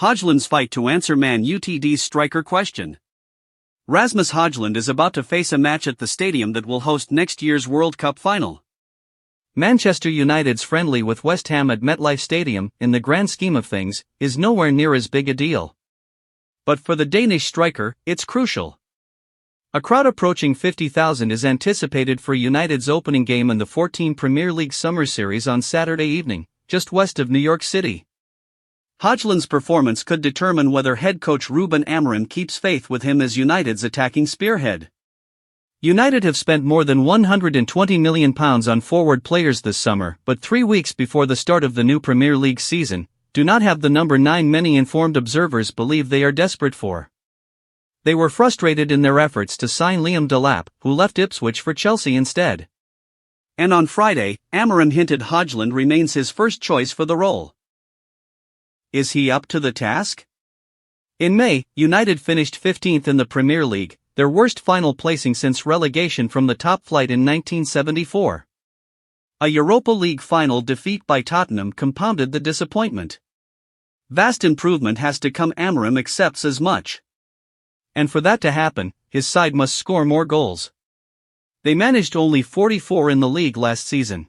Hojlund's fight to answer Man Utd's striker question. Rasmus Højlund is about to face a match at the stadium that will host next year's World Cup final. Manchester United's friendly with West Ham at MetLife Stadium, in the grand scheme of things, is nowhere near as big a deal. But for the Danish striker, it's crucial. A crowd approaching 50,000 is anticipated for United's opening game in the 14 Premier League Summer Series on Saturday evening, just west of New York City. Hojlund's performance could determine whether head coach Ruben Amorim keeps faith with him as United's attacking spearhead. United have spent more than £120 million on forward players this summer, but 3 weeks before the start of the new Premier League season, do not have the number 9 many informed observers believe they are desperate for. They were frustrated in their efforts to sign Liam Delap, who left Ipswich for Chelsea instead. And on Friday, Amorim hinted Hojlund remains his first choice for the role. Is he up to the task? In May, United finished 15th in the Premier League, their worst final placing since relegation from the top flight in 1974. A Europa League final defeat by Tottenham compounded the disappointment. Vast improvement has to come. Amorim accepts as much. And for that to happen, his side must score more goals. They managed only 44 in the league last season.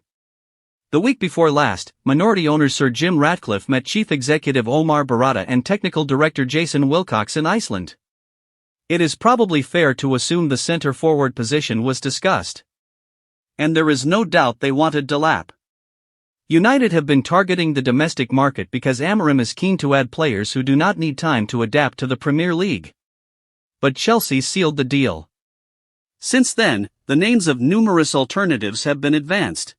The week before last, minority owner Sir Jim Ratcliffe met Chief Executive Omar Barada and Technical Director Jason Wilcox in Iceland. It is probably fair to assume the centre-forward position was discussed. And there is no doubt they wanted Delap. United have been targeting the domestic market because Amorim is keen to add players who do not need time to adapt to the Premier League. But Chelsea sealed the deal. Since then, the names of numerous alternatives have been advanced.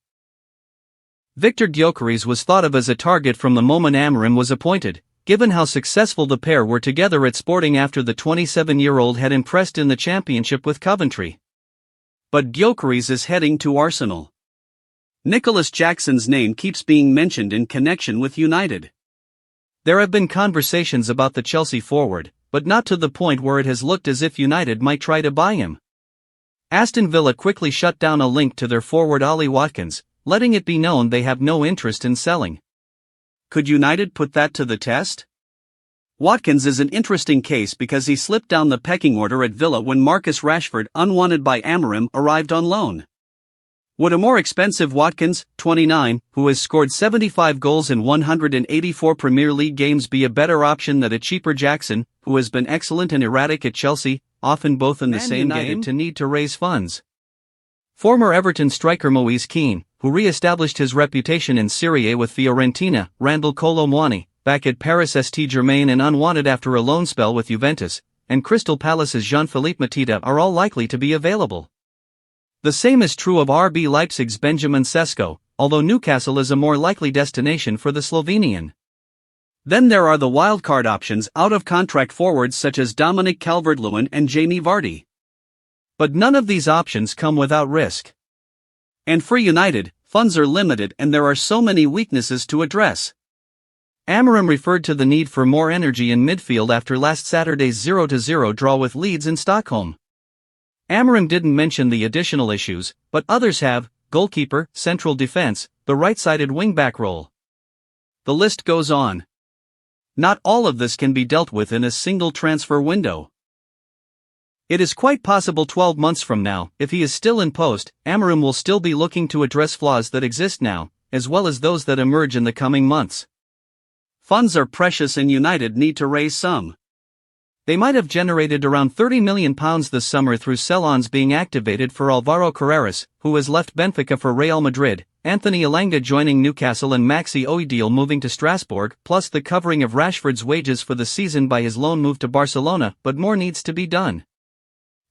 Victor Gyökeres was thought of as a target from the moment Amorim was appointed, given how successful the pair were together at Sporting after the 27-year-old had impressed in the Championship with Coventry. But Gyökeres is heading to Arsenal. Nicholas Jackson's name keeps being mentioned in connection with United. There have been conversations about the Chelsea forward, but not to the point where it has looked as if United might try to buy him. Aston Villa quickly shut down a link to their forward Ollie Watkins, letting it be known they have no interest in selling. Could United put that to the test? Watkins is an interesting case because he slipped down the pecking order at Villa when Marcus Rashford, unwanted by Amorim, arrived on loan. Would a more expensive Watkins, 29, who has scored 75 goals in 184 Premier League games, be a better option than a cheaper Jackson, who has been excellent and erratic at Chelsea, often both in the same game, to need to raise funds? Former Everton striker Moise Kean, who re-established his reputation in Serie A with Fiorentina, Randal Kolo Muani, back at Paris St-Germain and unwanted after a loan spell with Juventus, and Crystal Palace's Jean-Philippe Matita are all likely to be available. The same is true of RB Leipzig's Benjamin Sesko, although Newcastle is a more likely destination for the Slovenian. Then there are the wildcard options, out-of-contract forwards such as Dominic Calvert-Lewin and Jamie Vardy. But none of these options come without risk. And for United, funds are limited and there are so many weaknesses to address. Amorim referred to the need for more energy in midfield after last Saturday's 0-0 draw with Leeds in Stockholm. Amorim didn't mention the additional issues, but others have: goalkeeper, central defense, the right-sided wing-back role. The list goes on. Not all of this can be dealt with in a single transfer window. It is quite possible 12 months from now, if he is still in post, Amorim will still be looking to address flaws that exist now, as well as those that emerge in the coming months. Funds are precious and United need to raise some. They might have generated around £30 million this summer through sell-ons being activated for Alvaro Carreras, who has left Benfica for Real Madrid, Anthony Elanga joining Newcastle and Maxi Oidil moving to Strasbourg, plus the covering of Rashford's wages for the season by his loan move to Barcelona, but more needs to be done.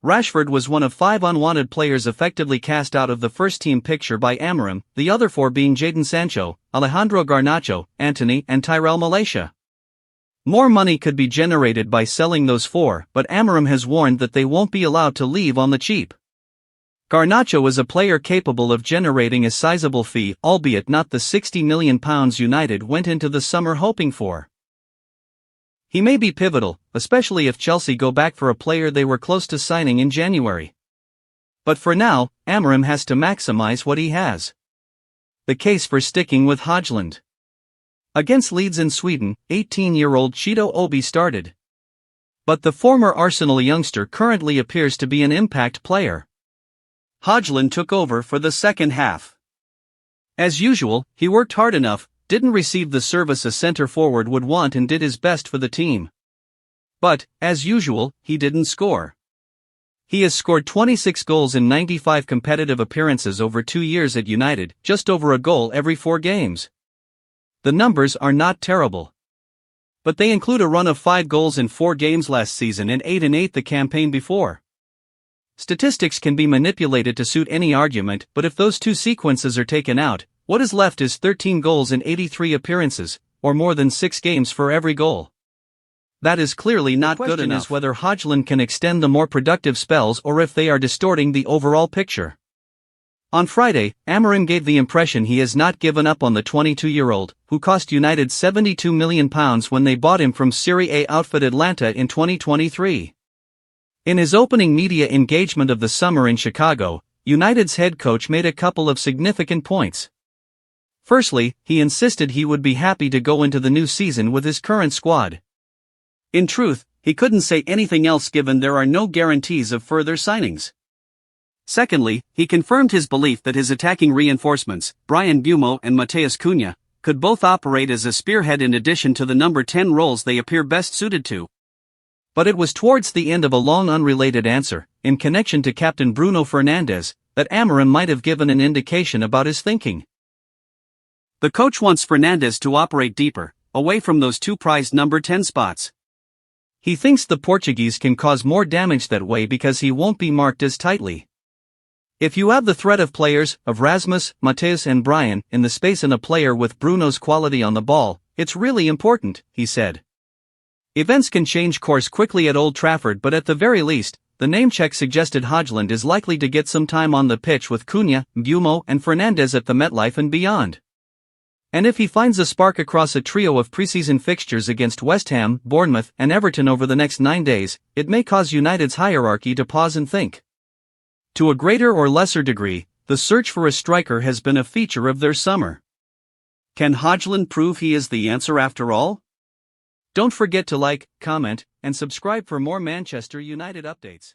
Rashford was one of 5 unwanted players effectively cast out of the first-team picture by Amorim, the other 4 being Jadon Sancho, Alejandro Garnacho, Antony, and Tyrell Malacia. More money could be generated by selling those 4, but Amorim has warned that they won't be allowed to leave on the cheap. Garnacho is a player capable of generating a sizable fee, albeit not the £60 million United went into the summer hoping for. He may be pivotal, especially if Chelsea go back for a player they were close to signing in January. But for now, Amorim has to maximize what he has. The case for sticking with Hojlund. Against Leeds in Sweden, 18-year-old Cheeto Obi started. But the former Arsenal youngster currently appears to be an impact player. Hojlund took over for the second half. As usual, he worked hard enough, didn't receive the service a centre-forward would want and did his best for the team. But, as usual, he didn't score. He has scored 26 goals in 95 competitive appearances over 2 years at United, just over a goal every 4 games. The numbers are not terrible. But they include a run of 5 goals in 4 games last season and 8 in 8 the campaign before. Statistics can be manipulated to suit any argument, but if those 2 sequences are taken out, what is left is 13 goals in 83 appearances, or more than 6 games for every goal. That is clearly not good enough. The question is whether Hojlund can extend the more productive spells or if they are distorting the overall picture. On Friday, Amorim gave the impression he has not given up on the 22-year-old, who cost United £72 million when they bought him from Serie A outfit Atlanta in 2023. In his opening media engagement of the summer in Chicago, United's head coach made a couple of significant points. Firstly, he insisted he would be happy to go into the new season with his current squad. In truth, he couldn't say anything else given there are no guarantees of further signings. Secondly, he confirmed his belief that his attacking reinforcements, Bryan Mbeumo and Matheus Cunha, could both operate as a spearhead in addition to the number 10 roles they appear best suited to. But it was towards the end of a long unrelated answer, in connection to captain Bruno Fernandes, that Amorim might have given an indication about his thinking. The coach wants Fernandes to operate deeper, away from those 2 prized number 10 spots. He thinks the Portuguese can cause more damage that way because he won't be marked as tightly. If you have the threat of players, of Rasmus, Matheus and Bryan, in the space and a player with Bruno's quality on the ball, it's really important, he said. Events can change course quickly at Old Trafford, but at the very least, the name check suggested Hojlund is likely to get some time on the pitch with Cunha, Mbeumo and Fernandes at the MetLife and beyond. And if he finds a spark across a trio of preseason fixtures against West Ham, Bournemouth and Everton over the next 9 days, it may cause United's hierarchy to pause and think. To a greater or lesser degree, the search for a striker has been a feature of their summer. Can Hojlund prove he is the answer after all? Don't forget to like, comment, and subscribe for more Manchester United updates.